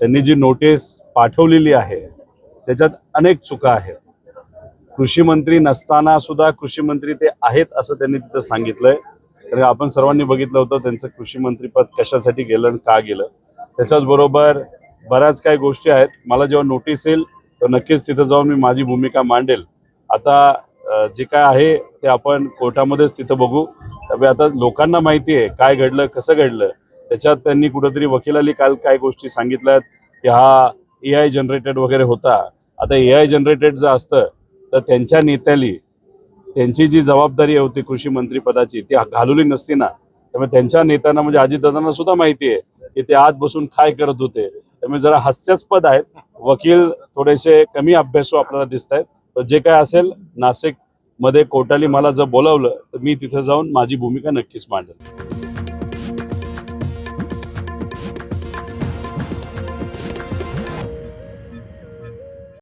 त्यांनी जी नोटीस पाठवलेली आहे त्याच्यात अनेक चुका आहेत. कृषी मंत्री नसताना सुद्धा कृषी मंत्री ते आहेत असं त्यांनी तिथं सांगितलंय. तर आपण सर्वांनी बघितलं होतं त्यांचं कृषी मंत्रीपद कशासाठी गेलं आणि का गेलं. त्याच्याच बरोबर बऱ्याच काही गोष्टी आहेत. मला जेव्हा नोटीस येईल तर नक्कीच तिथं जाऊन मी माझी भूमिका मांडेल. आता जे काय आहे ते आपण कोर्टामध्येच तिथं बघू. त्यामुळे आता लोकांना माहिती आहे काय घडलं कसं घडलं. त्याच्यात त्यांनी कुठेतरी वकिलाली काल काय गोष्टी सांगितल्यात की हा AI जनरेटेड वगैरे होता. आता AI जनरेटेड जर असतं तर त्यांच्या नेत्याली त्यांची जी जबाबदारी होती कृषी मंत्री पदाची ती घालवली नसती ना. त्यामुळे त्यांच्या नेत्यांना म्हणजे अजितदादांना सुद्धा माहिती आहे की ते आत बसून काय करत होते. त्यामुळे जरा हास्यास्पद आहेत. वकील थोडेसे कमी अभ्यासू आपल्याला दिसत आहेत. तर जे काय असेल नाशिक मध्ये कोर्टाली मला जर बोलावलं तर मी तिथे जाऊन माझी भूमिका नक्कीच मांडेल.